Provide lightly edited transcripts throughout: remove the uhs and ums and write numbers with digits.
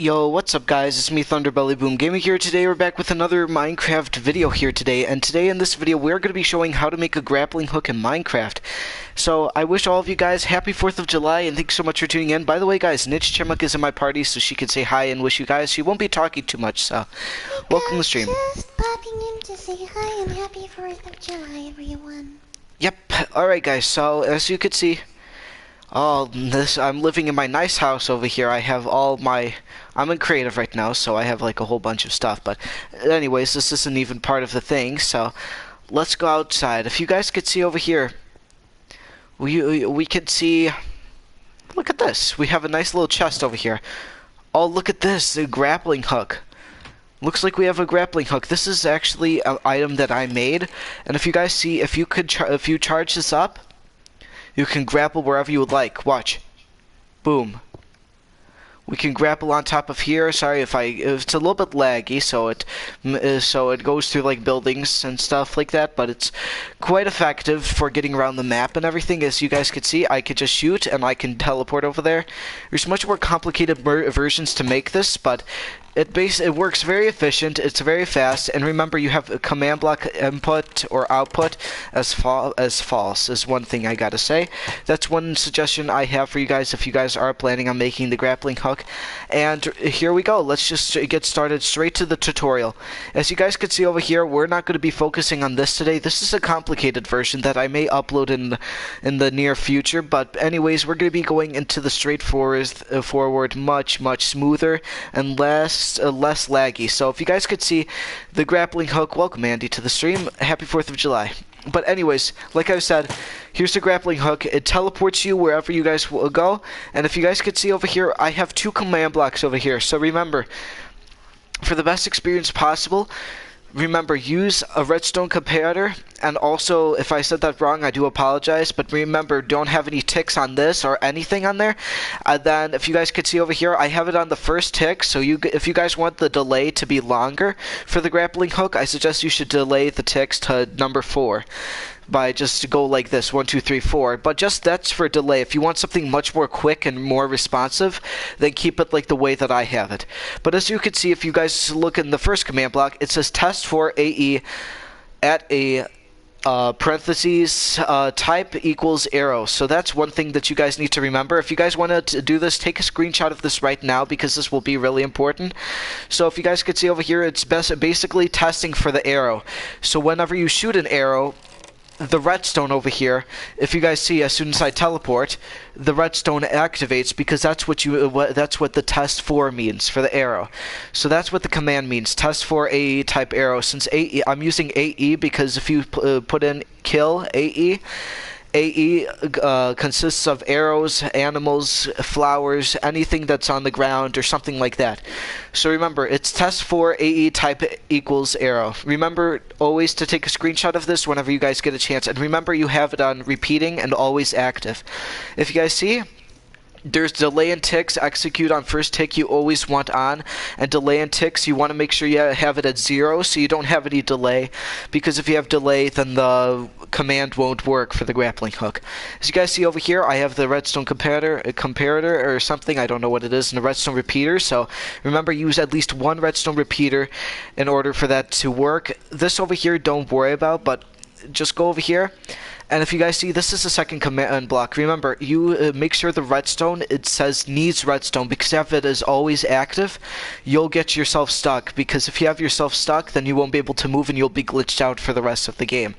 Yo, what's up guys, it's me Thunderbellyboom Gaming here. Today we're back with another Minecraft video here today, and today in this video we're going to be showing how to make a grappling hook in Minecraft. So I wish all of you guys happy 4th of July and thanks so much for tuning in. By the way guys, Ninja Chipmunk is in my party so she can say hi and wish you guys. She won't be talking too much, so welcome to the stream. Just popping in to say hi and happy 4th of July everyone. Yep, alright guys, so as you can see, I'm living in my nice house over here. I have I'm in creative right now, so I have like a whole bunch of stuff. But anyways, this isn't even part of the thing, so let's go outside. If you guys could see over here, we could see, look at this. We have a nice little chest over here. Oh, look at this, a grappling hook. Looks like we have a grappling hook. This is actually an item that I made, and if you guys see, if you charge this up, you can grapple wherever you would like. Watch. Boom. We can grapple on top of here. Sorry if it's a little bit laggy, so it goes through like buildings and stuff like that, but it's quite effective for getting around the map and everything. As you guys can see, I could just shoot and I can teleport over there. There's much more complicated versions to make this, but it works very efficient, it's very fast, and remember you have a command block input or output as false is one thing I gotta say. That's one suggestion I have for you guys if you guys are planning on making the grappling hook. And here we go, let's just get started straight to the tutorial. As you guys can see over here, we're not going to be focusing on this today. This is a complicated version that I may upload in the near future, but anyways, we're going to be going into the straightforward much smoother and less laggy. So if you guys could see the grappling hook, welcome Andy to the stream, happy 4th of July. But anyways, like I said, here's the grappling hook. It teleports you wherever you guys will go, and if you guys could see over here, I have 2 command blocks over here. So remember, for the best experience possible, remember, use a redstone comparator, and also, if I said that wrong, I do apologize, but remember, don't have any ticks on this or anything on there. Then, if you guys could see over here, I have it on the first tick, so if you guys want the delay to be longer for the grappling hook, I suggest you should delay the ticks to number 4. By just go like this, 1, 2, 3, 4. But just that's for delay. If you want something much more quick and more responsive, then keep it like the way that I have it. But as you can see, if you guys look in the first command block, it says test for AE at a parentheses type equals arrow. So that's one thing that you guys need to remember. If you guys want to do this, take a screenshot of this right now because this will be really important. So if you guys could see over here, it's basically testing for the arrow. So whenever you shoot an arrow, the redstone over here, if you guys see, as soon as I teleport, the redstone activates because that's what the test for means for the arrow. So that's what the command means, test for AE type arrow. Since AE, I'm using AE because if you put in kill AE consists of arrows, animals, flowers, anything that's on the ground or something like that. So remember, it's test for AE type equals arrow. Remember always to take a screenshot of this whenever you guys get a chance. And remember, you have it on repeating and always active. If you guys see, there's delay and ticks. Execute on first tick you always want on, and delay and ticks you want to make sure you have it at 0 so you don't have any delay, because if you have delay then the command won't work for the grappling hook. As you guys see over here, I have the redstone comparator or something, I don't know what it is, and the redstone repeater. So remember, use at least 1 redstone repeater in order for that to work. This over here don't worry about, but just go over here. And if you guys see, this is the second command block. Remember, you make sure the redstone, it says needs redstone, because if it is always active, you'll get yourself stuck. Because if you have yourself stuck, then you won't be able to move and you'll be glitched out for the rest of the game.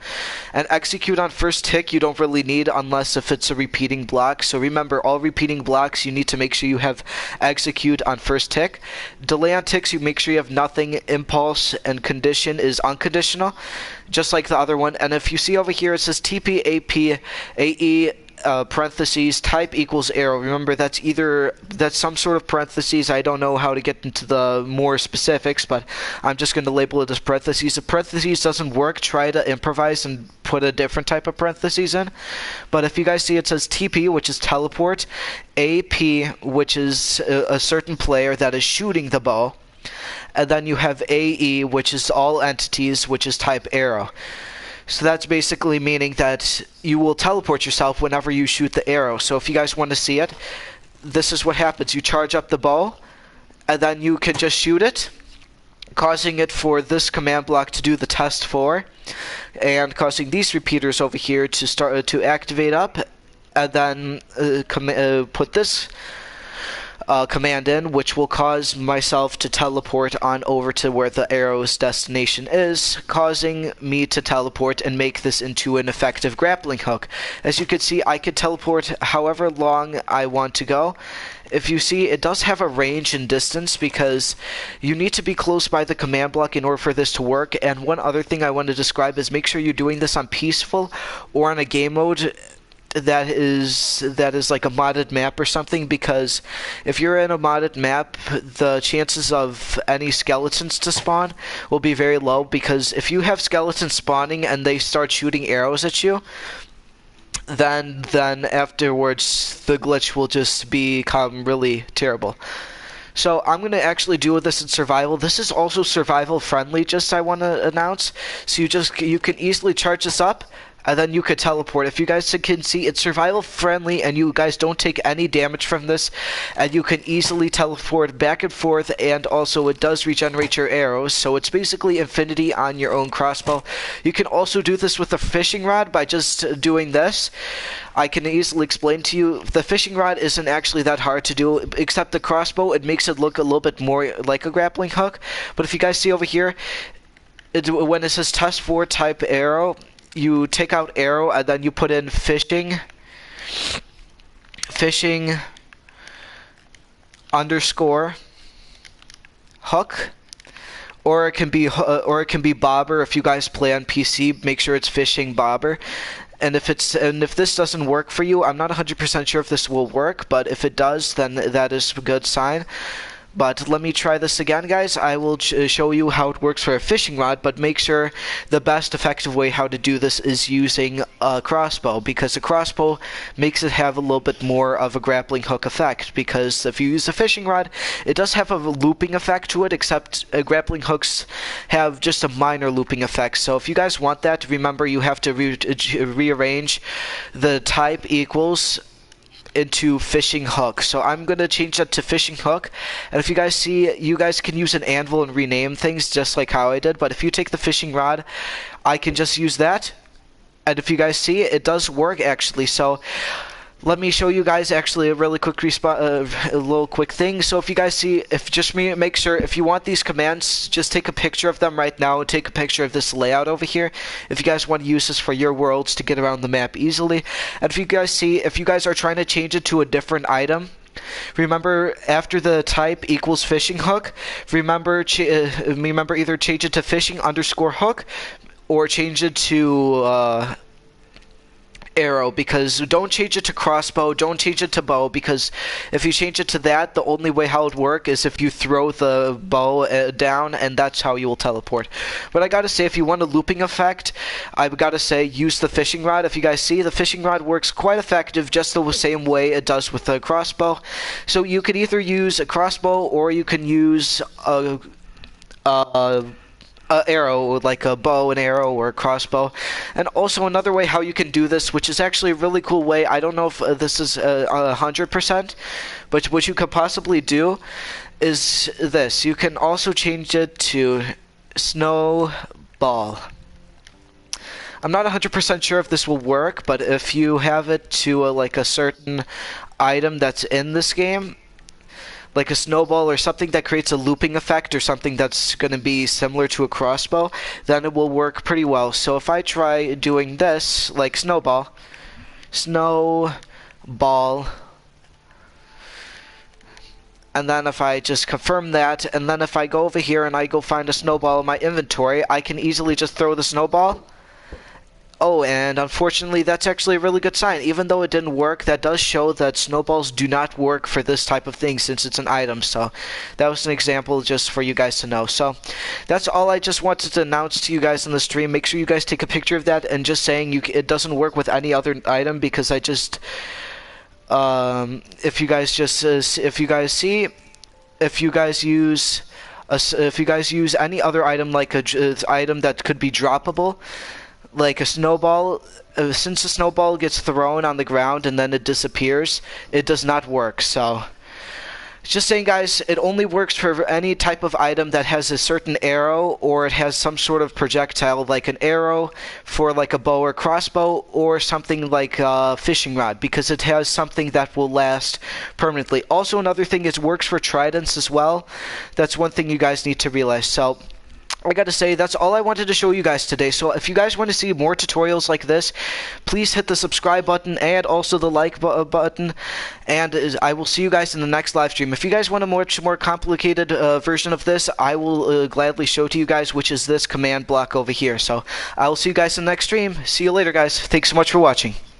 And execute on first tick, you don't really need unless if it's a repeating block. So remember, all repeating blocks, you need to make sure you have execute on first tick. Delay on ticks, you make sure you have nothing. Impulse and condition is unconditional, just like the other one. And if you see over here, it says TP AP AE parentheses type equals arrow. Remember, that's some sort of parentheses. I don't know how to get into the more specifics, but I'm just going to label it as parentheses. If parentheses doesn't work, try to improvise and put a different type of parentheses in. But if you guys see, it says TP, which is teleport, AP, which is a certain player that is shooting the bow, and then you have AE, which is all entities, which is type arrow. So that's basically meaning that you will teleport yourself whenever you shoot the arrow. So if you guys want to see it, this is what happens. You charge up the bow, and then you can just shoot it, causing it for this command block to do the test for, and causing these repeaters over here to start to activate up, and then put this command in, which will cause myself to teleport on over to where the arrow's destination is, causing me to teleport and make this into an effective grappling hook. As you can see, I could teleport however long I want to go. If you see, it does have a range and distance because you need to be close by the command block in order for this to work. And one other thing I want to describe is make sure you're doing this on peaceful or on a game mode that is like a modded map or something, because if you're in a modded map, the chances of any skeletons to spawn will be very low, because if you have skeletons spawning and they start shooting arrows at you, then afterwards the glitch will just become really terrible. So I'm going to actually do this in survival. This is also survival friendly, just I want to announce. So you can easily charge this up, and then you could teleport. If you guys can see, it's survival friendly and you guys don't take any damage from this, and you can easily teleport back and forth, and also it does regenerate your arrows, so it's basically infinity on your own crossbow. You can also do this with a fishing rod by just doing this. I can easily explain to you, the fishing rod isn't actually that hard to do, except the crossbow, it makes it look a little bit more like a grappling hook. But if you guys see over here, when it says test for type arrow, you take out arrow and then you put in fishing underscore hook, or it can be bobber. If you guys play on PC, make sure it's fishing bobber. And if this doesn't work for you, I'm not 100% sure if this will work, but if it does, then that is a good sign. But let me try this again, guys. I will show you how it works for a fishing rod, but make sure the best effective way how to do this is using a crossbow, because a crossbow makes it have a little bit more of a grappling hook effect, because if you use a fishing rod, it does have a looping effect to it, except grappling hooks have just a minor looping effect. So if you guys want that, remember you have to rearrange the type equals into fishing hook. So I'm going to change that to fishing hook, and if you guys see, you guys can use an anvil and rename things just like how I did, but if you take the fishing rod, I can just use that, and if you guys see, it does work actually. So let me show you guys actually a really quick a little quick thing. So if you guys see, make sure if you want these commands, just take a picture of them right now and take a picture of this layout over here if you guys want to use this for your worlds to get around the map easily. And if you guys see, if you guys are trying to change it to a different item, remember after the type equals fishing hook, remember either change it to fishing underscore hook or change it to arrow, because don't change it to crossbow, don't change it to bow, because if you change it to that, the only way how it would work is if you throw the bow down, and that's how you will teleport. But I gotta say, if you want a looping effect, I've gotta say use the fishing rod. If you guys see, the fishing rod works quite effective just the same way it does with the crossbow. So you could either use a crossbow or you can use a arrow, like a bow and arrow or a crossbow. And also another way how you can do this, which is actually a really cool way, I don't know if this is 100%, but what you could possibly do is this. You can also change it to snowball. I'm not 100% sure if this will work, but if you have it to like a certain item that's in this game, like a snowball or something that creates a looping effect or something that's going to be similar to a crossbow, then it will work pretty well. So if I try doing this, like snowball, and then if I just confirm that, and then if I go over here and I go find a snowball in my inventory, I can easily just throw the snowball. Oh, and unfortunately, that's actually a really good sign. Even though it didn't work, that does show that snowballs do not work for this type of thing since it's an item. So that was an example just for you guys to know. So that's all I just wanted to announce to you guys in the stream. Make sure you guys take a picture of that and just saying it doesn't work with any other item, because I just if you guys use any other item, like a item that could be droppable, like a snowball, since a snowball gets thrown on the ground and then it disappears, it does not work. So Just saying, guys, it only works for any type of item that has a certain arrow, or it has some sort of projectile, like an arrow for like a bow or crossbow, or something like a fishing rod, because it has something that will last permanently. Also, another thing is works for tridents as well. That's one thing you guys need to realize. So I gotta say, that's all I wanted to show you guys today. So if you guys want to see more tutorials like this, please hit the subscribe button and also the like button. And I will see you guys in the next live stream. If you guys want a much more complicated version of this, I will gladly show to you guys, which is this command block over here. So I will see you guys in the next stream. See you later, guys. Thanks so much for watching.